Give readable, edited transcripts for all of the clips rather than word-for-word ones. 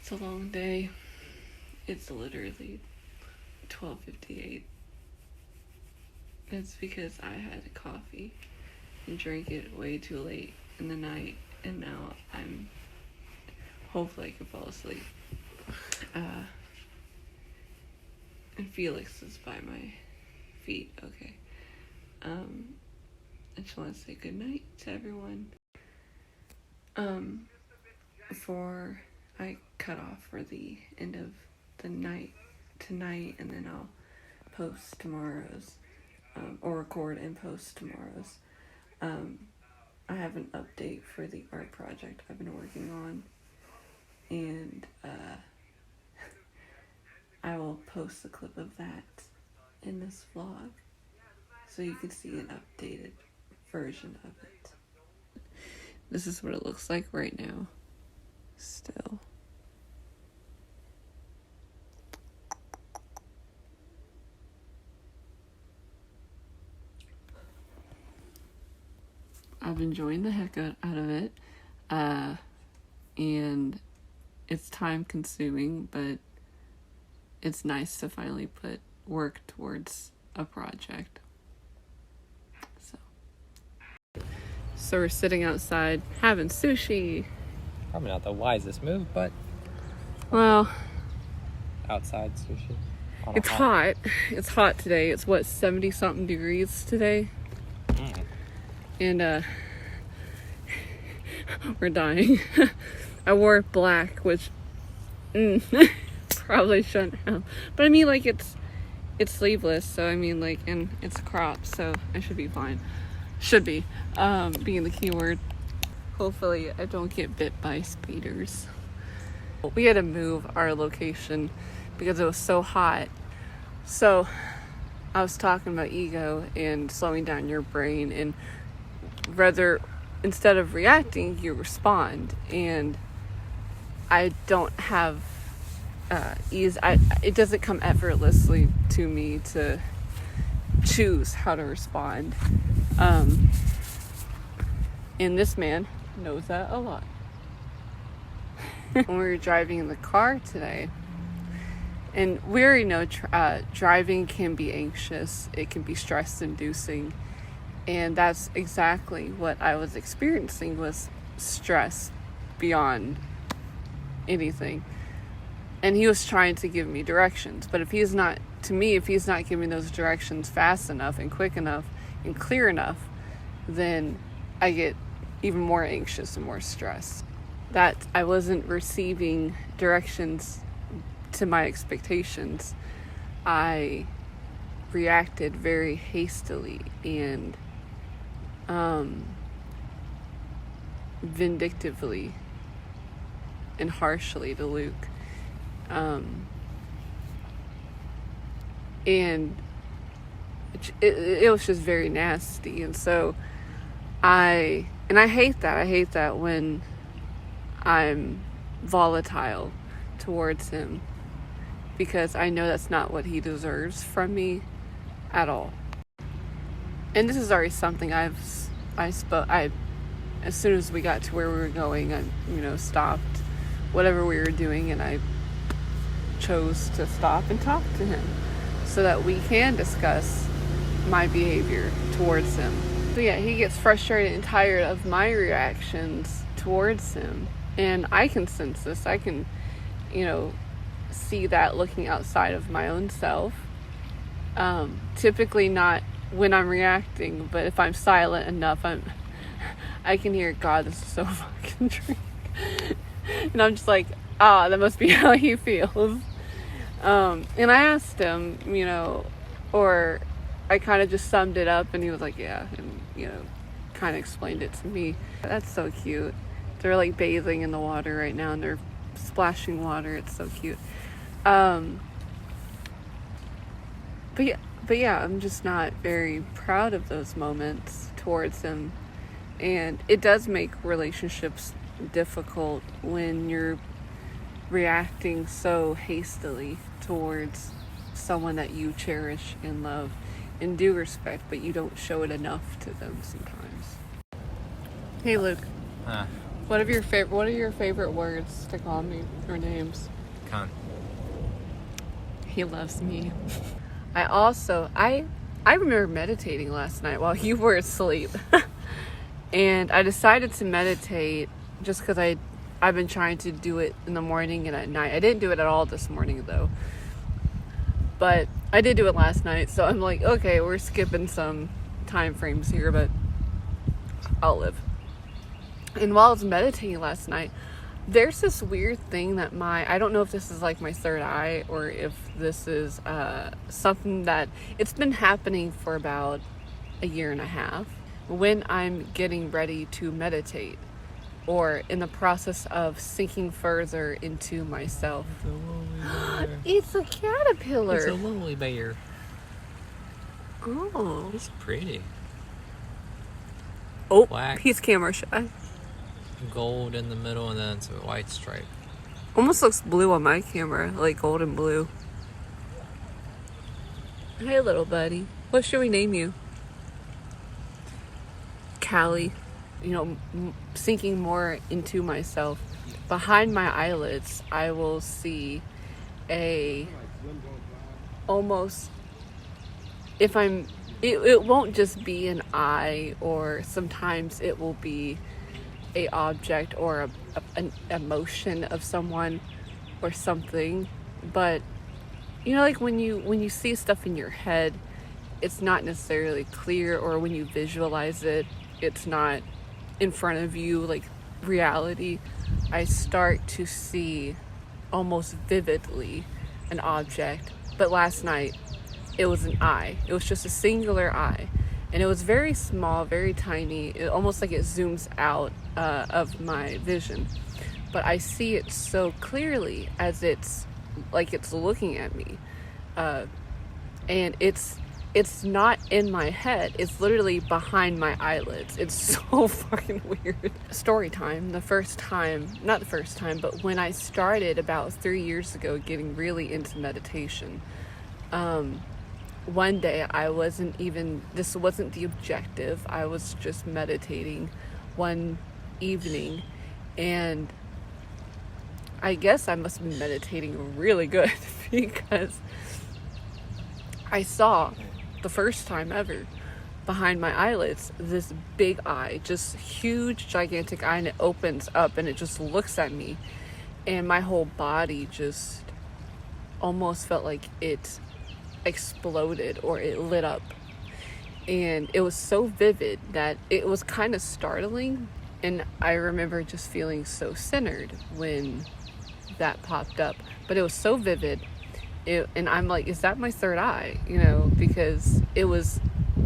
It's a long day. It's literally 12:58. It's because I had coffee and drank it way too late in the night, and now I'm hopefully I can fall asleep. And Felix is by my feet. Okay. I just want to say good night to everyone. Before I cut off for the end of the night tonight, and then I'll post tomorrow's, or record and post tomorrow's. I have an update for the art project I've been working on, and I will post a clip of that in this vlog so you can see an updated version of it. This is what it looks like right now. Still. I've enjoyed the heck out of it, and it's time consuming, but it's nice to finally put work towards a project. So we're sitting outside having sushi. Probably not the wisest move, but Well, outside sushi. it's hot. It's hot today. It's what, 70 something degrees today? And we're dying. I wore black, which probably shouldn't have. But I mean, like, it's sleeveless, so I mean, like, and it's cropped, so I should be fine. Should be, being the key word. Hopefully I don't get bit by spiders. We had to move our location because it was so hot. So I was talking about ego and slowing down your brain, and rather, instead of reacting, you respond. And I don't have ease. It doesn't come effortlessly to me to choose how to respond. And this man knows that a lot. When we were driving in the car today, and we already know driving can be anxious, it can be stress inducing, and that's exactly what I was experiencing, was stress beyond anything. And he was trying to give me directions, but if he's not giving those directions fast enough and quick enough and clear enough, then I get even more anxious and more stressed. That I wasn't receiving directions to my expectations. I reacted very hastily and vindictively and harshly to Luke. And it was just very nasty. And so I hate that. I hate that when I'm volatile towards him, because I know that's not what he deserves from me at all. And this is already something I as soon as we got to where we were going, I stopped whatever we were doing, and I chose to stop and talk to him so that we can discuss my behavior towards him. So yeah, he gets frustrated and tired of my reactions towards him, and I can sense this. I can, see that looking outside of my own self. Typically not when I'm reacting, but if I'm silent enough, I can hear, God, this is so fucking drink. And I'm just like, that must be how he feels. And I asked him, or I kind of just summed it up, and he was like, yeah, and kind of explained it to me. That's so cute. They're like bathing in the water right now, and they're splashing water. It's so cute. But yeah, I'm just not very proud of those moments towards him, and it does make relationships difficult when you're reacting so hastily towards someone that you cherish and love and do respect, but you don't show it enough to them sometimes. Hey Luke, What are your favorite words to call me or names? Con. He loves me. I remember meditating last night while you were asleep. And I decided to meditate just because I've been trying to do it in the morning and at night. I didn't do it at all this morning though. But I did do it last night, so I'm like, okay, we're skipping some time frames here, but I'll live. And while I was meditating last night, there's this weird thing that I don't know if this is like my third eye or if this is something that it's been happening for about a year and a half when I'm getting ready to meditate or in the process of sinking further into myself. It's a caterpillar. It's a lonely bear. Oh. It's pretty. Oh, Black. He's camera shy. Gold in the middle and then it's a white stripe. Almost looks blue on my camera, like gold and blue. Hey, little buddy. What should we name you? Callie. You know, sinking more into myself. Behind my eyelids, I will see almost, it won't just be an eye, or sometimes it will be a object or an emotion of someone or something. But you know, like when you see stuff in your head, it's not necessarily clear, or when you visualize it, it's not in front of you like reality. I start to see almost vividly an object. But last night it was an eye. It was just a singular eye, and it was very small, very tiny. It almost like it zooms out of my vision, but I see it so clearly as it's looking at me, and it's not in my head. It's literally behind my eyelids. It's so fucking weird. Story time. Not the first time, but when I started about 3 years ago getting really into meditation, one day this wasn't the objective. I was just meditating one evening, and I guess I must have been meditating really good because I saw, the first time ever, behind my eyelids, this big eye, just huge, gigantic eye, and it opens up and it just looks at me, and my whole body just almost felt like it exploded or it lit up. And it was so vivid that it was kind of startling, and I remember just feeling so centered when that popped up. But it was so vivid, and I'm like, is that my third eye? You know, because it was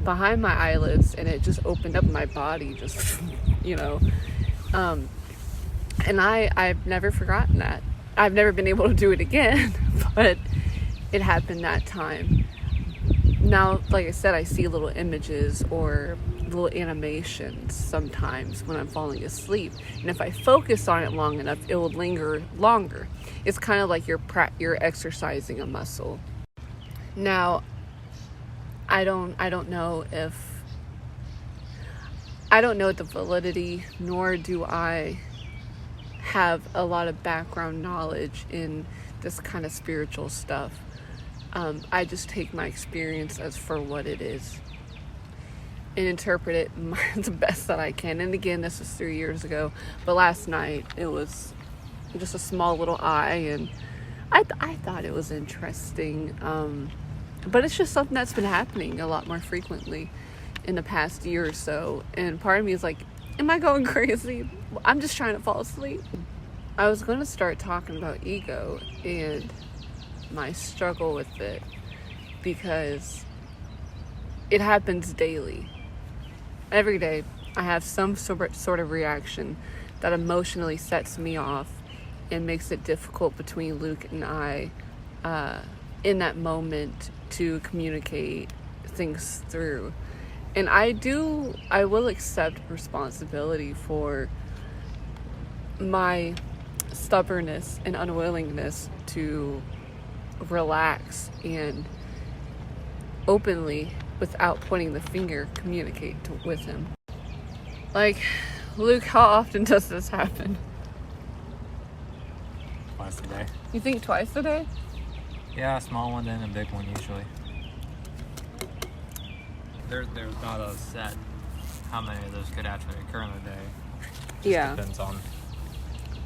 behind my eyelids and it just opened up my body, just you know. And I've never forgotten that. I've never been able to do it again, but it happened that time. Now, like I said, I see little images or little animations sometimes when I'm falling asleep, and if I focus on it long enough, it will linger longer. It's kind of like you're exercising a muscle. Now, I don't know the validity, nor do I have a lot of background knowledge in this kind of spiritual stuff. I just take my experience as for what it is and interpret it the best that I can. And again, this was 3 years ago, but last night it was just a small little eye, and I thought it was interesting. But it's just something that's been happening a lot more frequently in the past year or so. And part of me is like, am I going crazy? I'm just trying to fall asleep. I was going to start talking about ego and my struggle with it, because it happens daily. Every day I have some sort of reaction that emotionally sets me off and makes it difficult between Luke and I in that moment to communicate things through. And I will accept responsibility for my stubbornness and unwillingness to relax and openly, without pointing the finger, communicate with him. Like Luke, how often does this happen? Twice a day. You think twice a day? Yeah, a small one, then a big one usually. There's not a set how many of those could actually occur in a day. Yeah. Depends on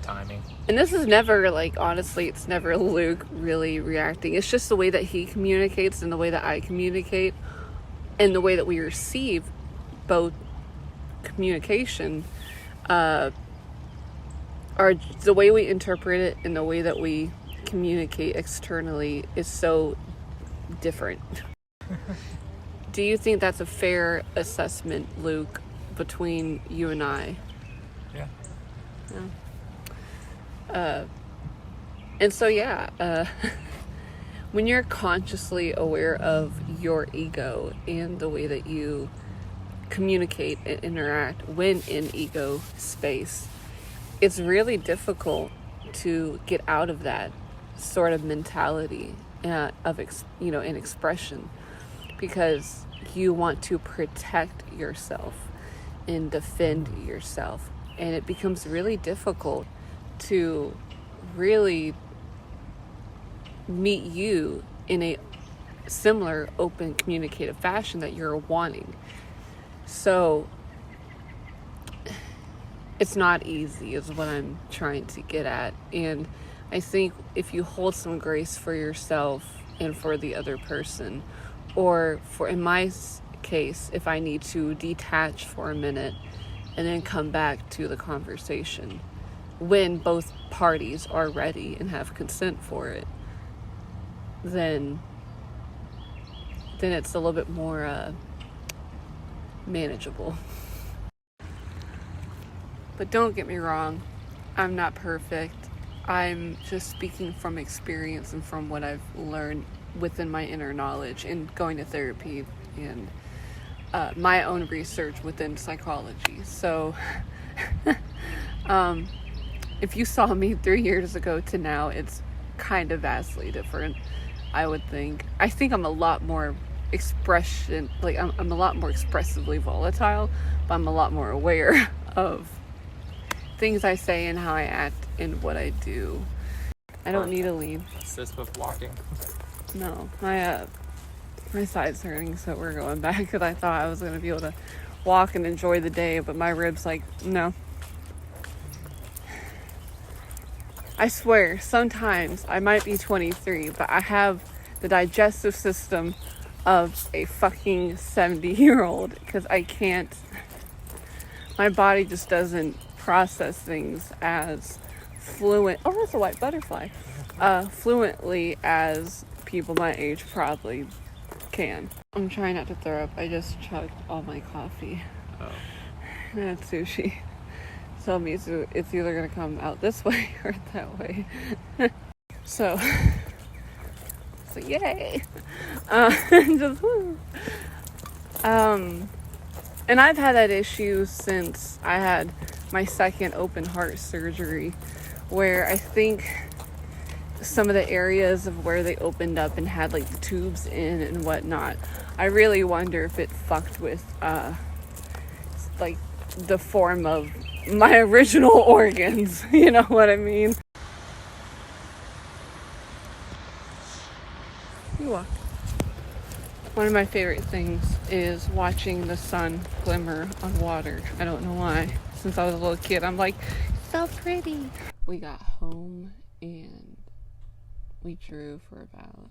timing. And this is never, like, honestly, it's never Luke really reacting. It's just the way that he communicates and the way that I communicate and the way that we receive both communication, or the way we interpret it and the way that we communicate externally is so different. Do you think that's a fair assessment, Luke, between you and I? Yeah. And so, when you're consciously aware of your ego and the way that you communicate and interact when in ego space, it's really difficult to get out of that sort of mentality of an expression, because you want to protect yourself and defend yourself, and it becomes really difficult to really meet you in a similar open communicative fashion that you're wanting. So it's not easy is what I'm trying to get at. And I think if you hold some grace for yourself and for the other person, or for, in my case, if I need to detach for a minute and then come back to the conversation when both parties are ready and have consent for it, then it's a little bit more manageable. But don't get me wrong, I'm not perfect. I'm just speaking from experience and from what I've learned within my inner knowledge and going to therapy and my own research within psychology. So if you saw me 3 years ago to now, it's kind of vastly different, I would think. I think I'm a lot more I'm a lot more expressively volatile, but I'm a lot more aware of things I say and how I act and what I do. I don't need a lead. Assist with walking. No, my side's hurting, so we're going back because I thought I was going to be able to walk and enjoy the day, but my ribs like, no. I swear, sometimes I might be 23, but I have the digestive system of a fucking 70-year-old because I can't, my body just doesn't process things as fluently as people my age probably can. I'm trying not to throw up. I just chugged all my coffee. Oh. And it's sushi. So it means it's either going to come out this way or that way. So yay. Just woo. And I've had that issue since I had my second open heart surgery, where I think some of the areas of where they opened up and had like the tubes in and whatnot, I really wonder if it fucked with like the form of my original organs. You know what I mean? You walk. One of my favorite things is watching the sun glimmer on water. I don't know why. Since I was a little kid, I'm like, so pretty. We got home and we drove for about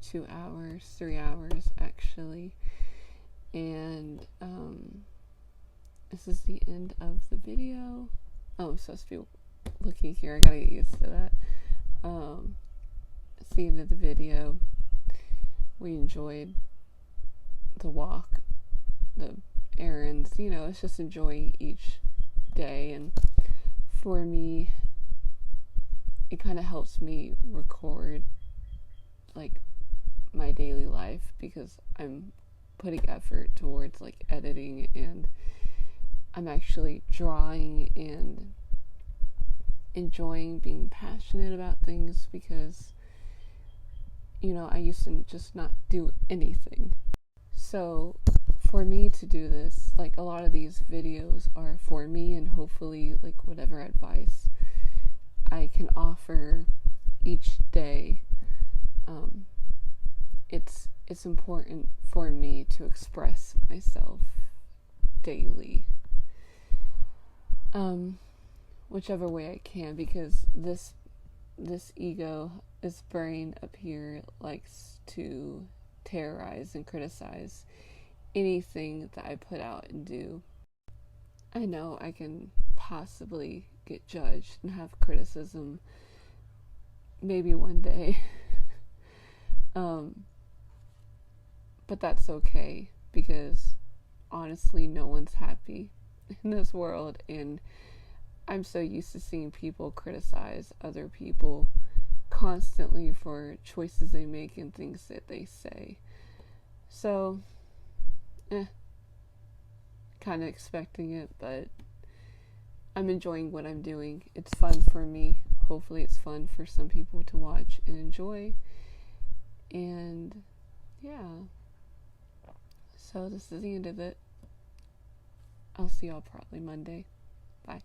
2 hours, 3 hours actually. And this is the end of the video. Oh, I'm supposed to be looking here. I gotta get used to that. It's the end of the video. We enjoyed the walk, the errands, it's just enjoying each day. And for me, it kind of helps me record like my daily life, because I'm putting effort towards like editing, and I'm actually drawing and enjoying being passionate about things, because I used to just not do anything. So for me to do this. Like, a lot of these videos are for me, and hopefully, like, whatever advice I can offer each day, it's important for me to express myself daily, whichever way I can, because this ego, this brain up here, likes to terrorize and criticize anything that I put out and do. I know I can possibly get judged and have criticism maybe one day. But that's okay, because honestly, no one's happy in this world, and I'm so used to seeing people criticize other people constantly for choices they make and things that they say. So, kind of expecting it, but I'm enjoying what I'm doing. It's fun for me. Hopefully it's fun for some people to watch and enjoy. And yeah. So this is the end of it. I'll see y'all probably Monday. Bye.